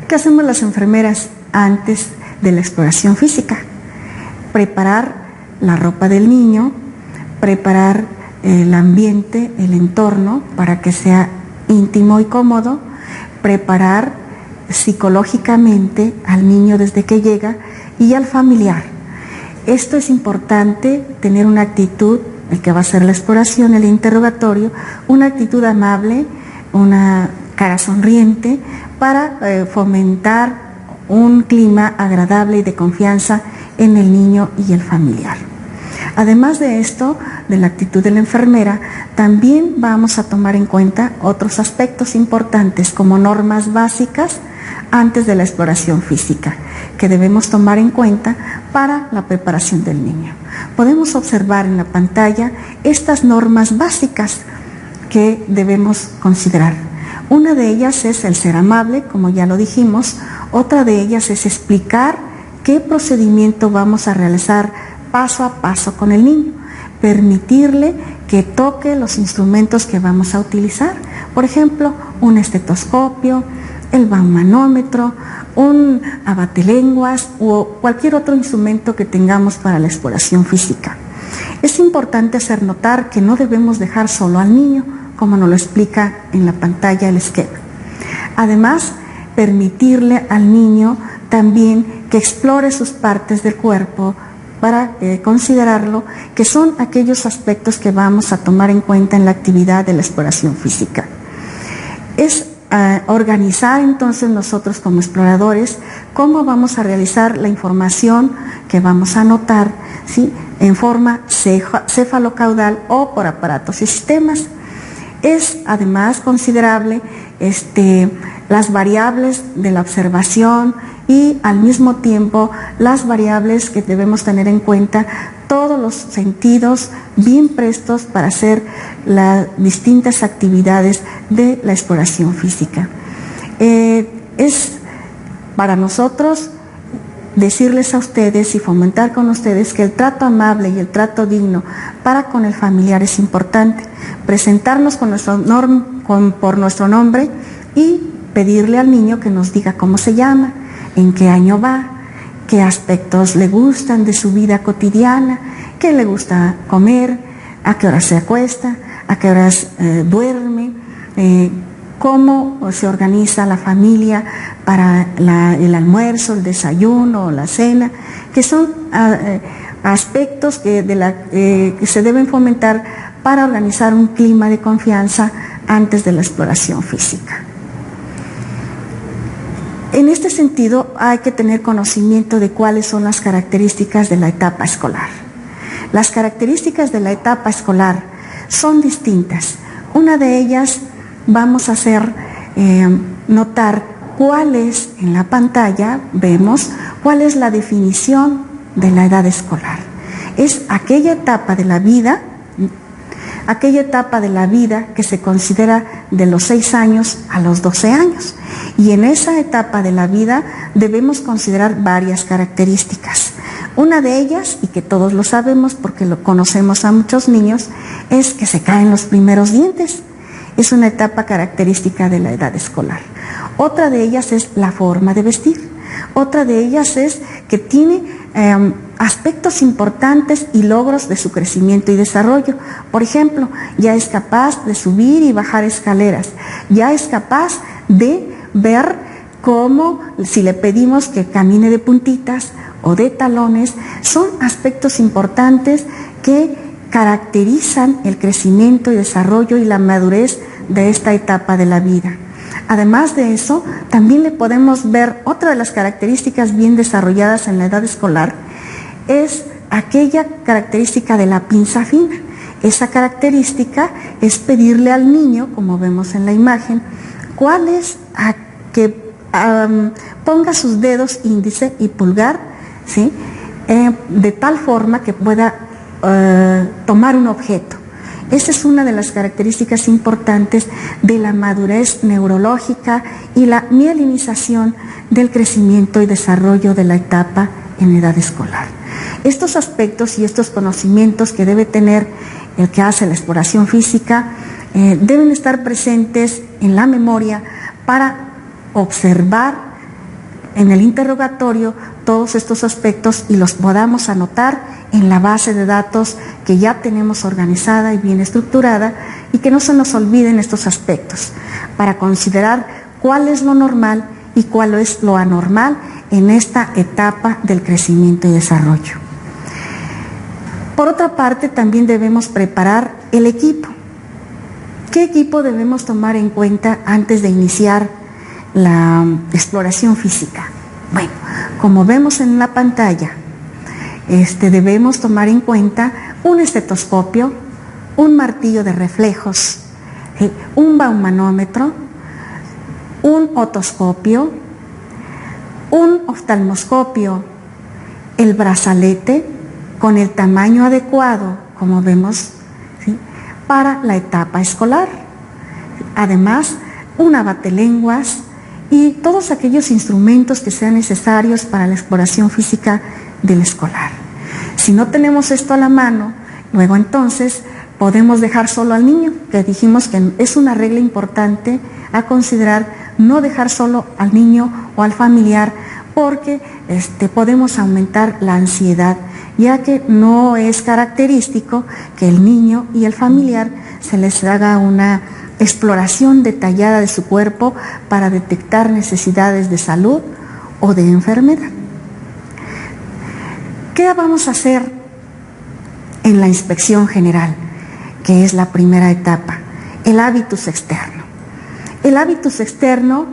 ¿Qué hacemos las enfermeras antes de la exploración física? Preparar la ropa del niño, preparar el ambiente, el entorno para que sea íntimo y cómodo, preparar psicológicamente al niño desde que llega y al familiar. Esto es importante, tener una actitud, el que va a hacer la exploración, el interrogatorio, una actitud amable, una cara sonriente para fomentar un clima agradable y de confianza en el niño y el familiar. Además de esto, de la actitud de la enfermera, también vamos a tomar en cuenta otros aspectos importantes como normas básicas antes de la exploración física, que debemos tomar en cuenta para la preparación del niño. Podemos observar en la pantalla estas normas básicas que debemos considerar. Una de ellas es el ser amable, como ya lo dijimos. Otra de ellas es explicar qué procedimiento vamos a realizar paso a paso con el niño. Permitirle que toque los instrumentos que vamos a utilizar. Por ejemplo, un estetoscopio, el baumanómetro, un abatelenguas o cualquier otro instrumento que tengamos para la exploración física. Es importante hacer notar que no debemos dejar solo al niño, como nos lo explica en la pantalla el esquema. Además, permitirle al niño también que explore sus partes del cuerpo para considerarlo que son aquellos aspectos que vamos a tomar en cuenta en la actividad de la exploración física. Es organizar entonces nosotros como exploradores cómo vamos a realizar la información que vamos a anotar, ¿sí?, en forma cefalocaudal o por aparatos y sistemas. Es además considerable las variables de la observación y al mismo tiempo las variables que debemos tener en cuenta, todos los sentidos bien prestos para hacer las distintas actividades de la exploración física. Es para nosotros decirles a ustedes y fomentar con ustedes que el trato amable y el trato digno para con el familiar es importante. Presentarnos por nuestro nombre y pedirle al niño que nos diga cómo se llama, en qué año va, qué aspectos le gustan de su vida cotidiana, qué le gusta comer, a qué horas se acuesta, a qué horas duerme, cómo se organiza la familia para el almuerzo, el desayuno o la cena, que son aspectos que se deben fomentar para organizar un clima de confianza antes de la exploración física. En este sentido, hay que tener conocimiento de cuáles son las características de la etapa escolar. Las características de la etapa escolar son distintas. Una de ellas vamos a hacer notar cuál es, en la pantalla vemos cuál es la definición de la edad escolar. Es aquella etapa de la vida que se considera de los 6 años a los 12 años. Y en esa etapa de la vida debemos considerar varias características. Una de ellas, y que todos lo sabemos porque lo conocemos a muchos niños, es que se caen los primeros dientes. Es una etapa característica de la edad escolar. Otra de ellas es la forma de vestir. Otra de ellas es que tiene aspectos importantes y logros de su crecimiento y desarrollo. Por ejemplo, ya es capaz de subir y bajar escaleras. Ya es capaz de ver cómo, si le pedimos que camine de puntitas o de talones, son aspectos importantes que caracterizan el crecimiento y desarrollo y la madurez de esta etapa de la vida. Además de eso, también le podemos ver otra de las características bien desarrolladas en la edad escolar, es aquella característica de la pinza fina. Esa característica es pedirle al niño, como vemos en la imagen, cuál es que ponga sus dedos índice y pulgar, ¿sí?, de tal forma que pueda tomar un objeto. Esa es una de las características importantes de la madurez neurológica y la mielinización del crecimiento y desarrollo de la etapa en edad escolar. Estos aspectos y estos conocimientos que debe tener el que hace la exploración física deben estar presentes en la memoria para observar en el interrogatorio todos estos aspectos y los podamos anotar en la base de datos que ya tenemos organizada y bien estructurada, y que no se nos olviden estos aspectos para considerar cuál es lo normal y cuál es lo anormal en esta etapa del crecimiento y desarrollo. Por otra parte, también debemos preparar el equipo. ¿Qué equipo debemos tomar en cuenta antes de iniciar la exploración física? Bueno, como vemos en la pantalla, debemos tomar en cuenta un estetoscopio, un martillo de reflejos, un baumanómetro, un otoscopio, un oftalmoscopio, el brazalete con el tamaño adecuado, como vemos, ¿sí?, para la etapa escolar. Además, una batelenguas y todos aquellos instrumentos que sean necesarios para la exploración física del escolar. Si no tenemos esto a la mano, luego entonces podemos dejar solo al niño, que dijimos que es una regla importante a considerar, no dejar solo al niño o al familiar, porque podemos aumentar la ansiedad, ya que no es característico que el niño y el familiar se les haga una exploración detallada de su cuerpo para detectar necesidades de salud o de enfermedad. ¿Qué vamos a hacer en la inspección general, que es la primera etapa? El hábitus externo. El hábitus externo,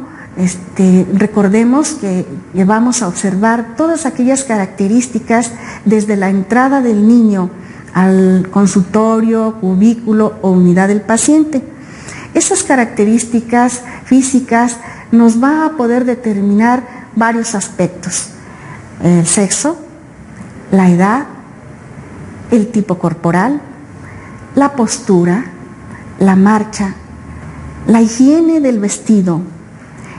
recordemos que vamos a observar todas aquellas características desde la entrada del niño al consultorio, cubículo o unidad del paciente. Esas características físicas nos va a poder determinar varios aspectos: el sexo, la edad, el tipo corporal, la postura, la marcha, la higiene del vestido,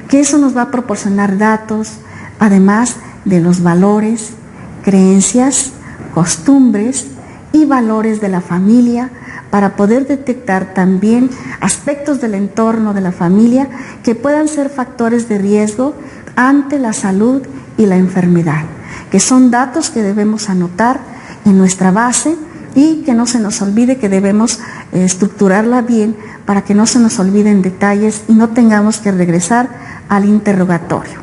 que eso nos va a proporcionar datos, además de los valores, creencias, costumbres y valores de la familia, para poder detectar también aspectos del entorno de la familia que puedan ser factores de riesgo ante la salud y la enfermedad, que son datos que debemos anotar en nuestra base y que no se nos olvide que debemos estructurarla bien para que no se nos olviden detalles y no tengamos que regresar al interrogatorio.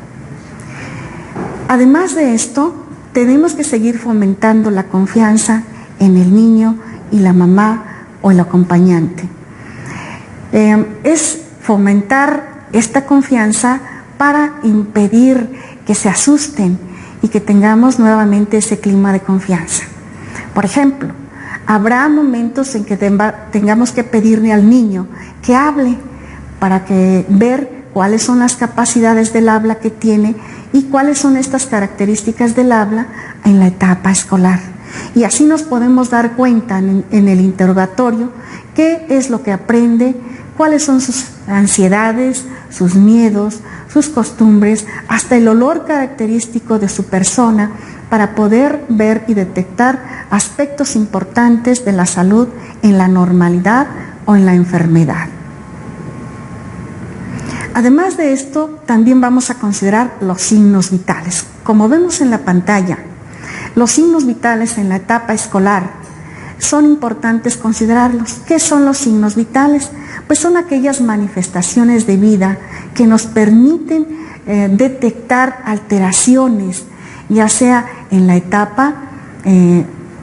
Además de esto, tenemos que seguir fomentando la confianza en el niño y la mamá o el acompañante. Es fomentar esta confianza para impedir que se asusten y que tengamos nuevamente ese clima de confianza. Por ejemplo, habrá momentos en que tengamos que pedirle al niño que hable para ver cuáles son las capacidades del habla que tiene y cuáles son estas características del habla en la etapa escolar. Y así nos podemos dar cuenta en el interrogatorio qué es lo que aprende, cuáles son sus ansiedades, sus miedos, sus costumbres, hasta el olor característico de su persona, para poder ver y detectar aspectos importantes de la salud en la normalidad o en la enfermedad. Además de esto, también vamos a considerar los signos vitales. Como vemos en la pantalla, los signos vitales en la etapa escolar son importantes considerarlos. ¿Qué son los signos vitales? Pues son aquellas manifestaciones de vida que nos permiten detectar alteraciones, ya sea en la etapa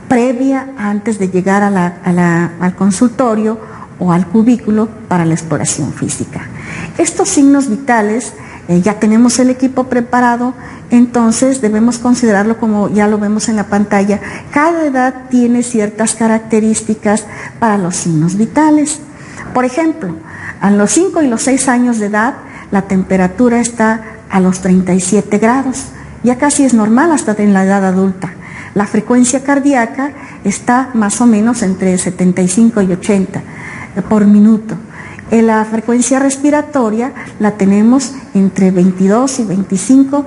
previa, antes de llegar al consultorio o al cubículo para la exploración física. Estos signos vitales, ya tenemos el equipo preparado, entonces debemos considerarlo como ya lo vemos en la pantalla. Cada edad tiene ciertas características para los signos vitales. Por ejemplo, a los 5 y los 6 años de edad, la temperatura está a los 37 grados. Ya casi es normal hasta en la edad adulta. La frecuencia cardíaca está más o menos entre 75 y 80 por minuto. La frecuencia respiratoria la tenemos entre 22 y 25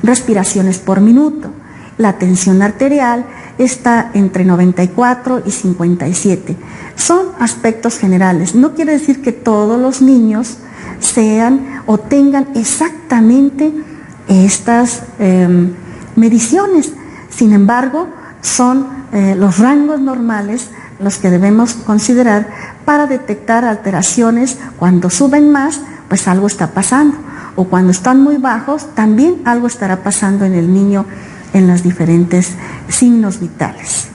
respiraciones por minuto. La tensión arterial está entre 94 y 57. Son aspectos generales. No quiere decir que todos los niños sean o tengan exactamente estas mediciones. Sin embargo, son los rangos normales los que debemos considerar para detectar alteraciones. Cuando suben más, pues algo está pasando, o cuando están muy bajos, también algo estará pasando en el niño en los diferentes signos vitales.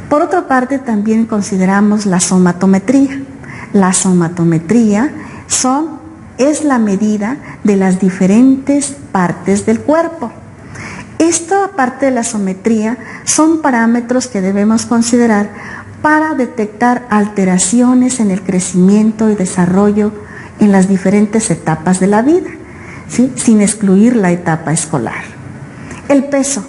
Por otra parte, también consideramos la somatometría. La somatometría es la medida de las diferentes partes del cuerpo. Esta parte de la sometría son parámetros que debemos considerar para detectar alteraciones en el crecimiento y desarrollo en las diferentes etapas de la vida, ¿sí?, sin excluir la etapa escolar. El peso.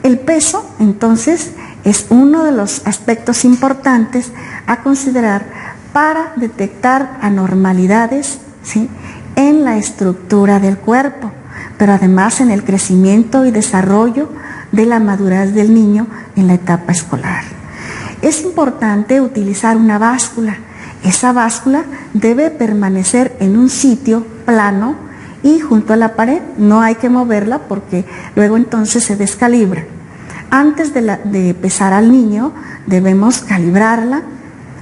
El peso, entonces, es uno de los aspectos importantes a considerar para detectar anormalidades, ¿sí?, en la estructura del cuerpo, pero además en el crecimiento y desarrollo de la madurez del niño en la etapa escolar. Es importante utilizar una báscula. Esa báscula debe permanecer en un sitio plano y junto a la pared. No hay que moverla porque luego entonces se descalibra. Antes de pesar al niño, debemos calibrarla,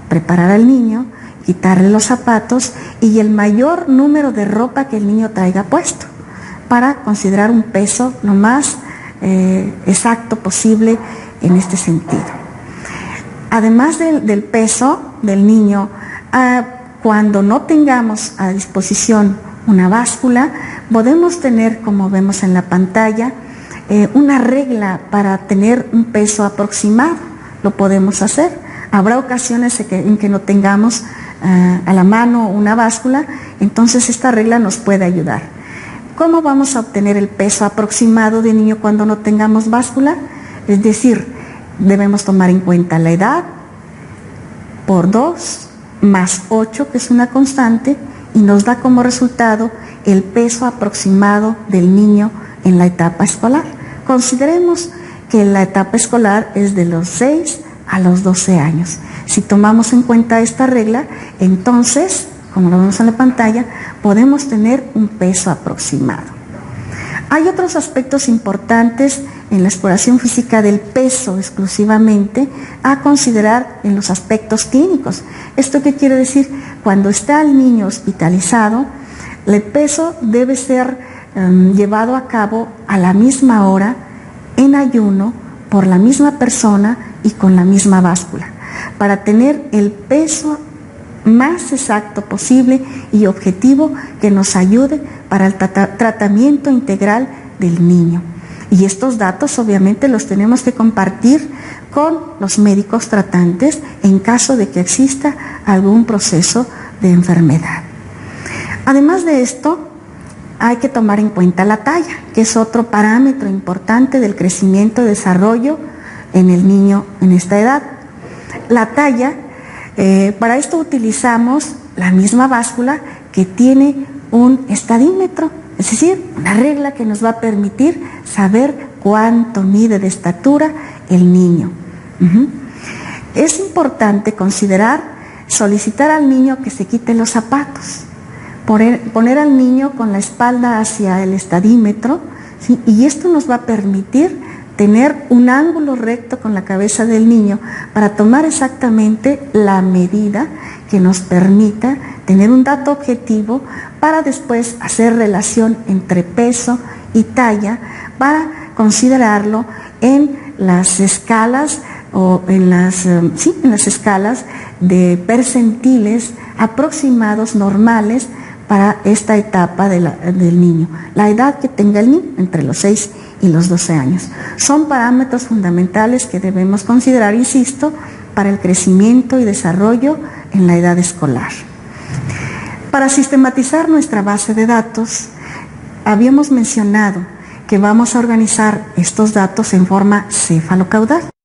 preparar al niño, quitarle los zapatos y el mayor número de ropa que el niño traiga puesto, para considerar un peso lo más exacto posible en este sentido. Además del peso del niño, cuando no tengamos a disposición una báscula, podemos tener, como vemos en la pantalla, una regla para tener un peso aproximado. Lo podemos hacer. Habrá ocasiones en que no tengamos a la mano una báscula, entonces esta regla nos puede ayudar. ¿Cómo vamos a obtener el peso aproximado del niño cuando no tengamos báscula? Es decir, debemos tomar en cuenta la edad por 2 más 8, que es una constante, y nos da como resultado el peso aproximado del niño en la etapa escolar. Consideremos que la etapa escolar es de los 6 a los 12 años. Si tomamos en cuenta esta regla, entonces, como lo vemos en la pantalla, podemos tener un peso aproximado. Hay otros aspectos importantes en la exploración física del peso exclusivamente a considerar en los aspectos clínicos. ¿Esto qué quiere decir? Cuando está el niño hospitalizado, el peso debe ser llevado a cabo a la misma hora, en ayuno, por la misma persona y con la misma báscula, para tener el peso más exacto posible y objetivo que nos ayude para el tratamiento integral del niño. Y estos datos obviamente los tenemos que compartir con los médicos tratantes en caso de que exista algún proceso de enfermedad. Además de esto, hay que tomar en cuenta la talla, que es otro parámetro importante del crecimiento y desarrollo en el niño en esta edad. La talla, para esto utilizamos la misma báscula que tiene un estadímetro, es decir, una regla que nos va a permitir saber cuánto mide de estatura el niño. Es importante solicitar al niño que se quite los zapatos, poner al niño con la espalda hacia el estadímetro, ¿sí? Y esto nos va a permitir tener un ángulo recto con la cabeza del niño para tomar exactamente la medida que nos permita tener un dato objetivo para después hacer relación entre peso y talla, para considerarlo en las escalas o en las escalas de percentiles aproximados normales para esta etapa del niño, la edad que tenga el niño, entre los 6 y los 12 años. Son parámetros fundamentales que debemos considerar, insisto, para el crecimiento y desarrollo en la edad escolar. Para sistematizar nuestra base de datos, habíamos mencionado que vamos a organizar estos datos en forma cefalocaudal.